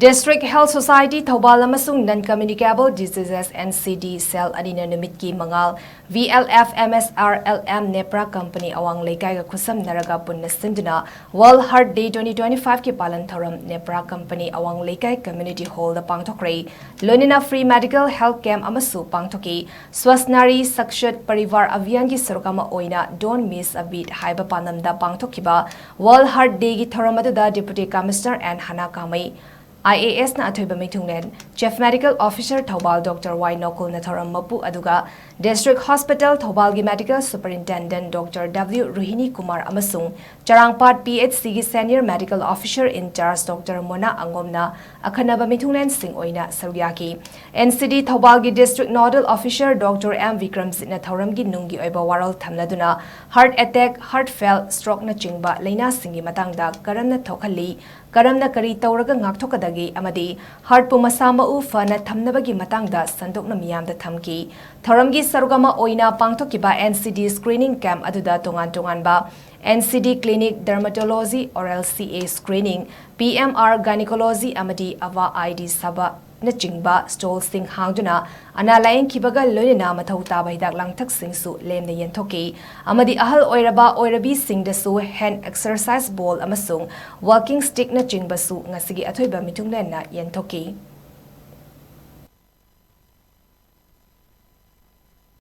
District Health Society Thoubal Amasung Non-Communicable Diseases NCD Cell Anina Numit ki Mangal Vlf Msrlm Nepra Company AWANG LEIKAI KHUTSAMNARAGA PUNNA SINDUNA World Heart Day 2025 ki PALAN THOURAM Nepra Company AWANG LEIKAI Community Hall da PANGTHOKHRE Lonina Free Medical Health Camp Amasu PANGTHOKI Swasnari Sakshat Parivar Avian ki Sarukama Oina Don't Miss a Beat Haiba Panam da PANGTHOKIBA World Heart Day ki Thoram aduda Deputy Commissioner and Hana Kamai IAS na athoiba mitunglen Chief Medical Officer Thoubal Dr. Y Nokul na thoram mapu aduga District Hospital Thoubal gi Medical Superintendent Dr. W Ruhini Kumar Amasung Charangpat PHC gi Senior Medical Officer in charge Dr. Mona Angomna akhanaba mitunglen sing oina saryaki NCD Thoubal gi District Nodal Officer Dr. M Vikram Sit na thoram gi nunggi oiba waral thamladuna heart attack heart fail stroke na chingba leina singi matangda karamna thokhali karamna kari tauraga ngakthokadagi amadi heart pu masama u fana thamnabagi matangda sandokna miyamda thamki thoramgi sarugama oina pangthokiba NCD screening camp aduda tongan ba NCD clinic dermatology or LCA screening PMR gynecology amadi ava ID saba na chingba stall sing hangduna analayang kibaga loina mathau taba hidak langthak singsu lemna yenthoki amadi ahal oiraba oirabi singdasu hand exercise ball amasung walking stick na chingbasu ngasigi athoiba mitunglen na yenthoki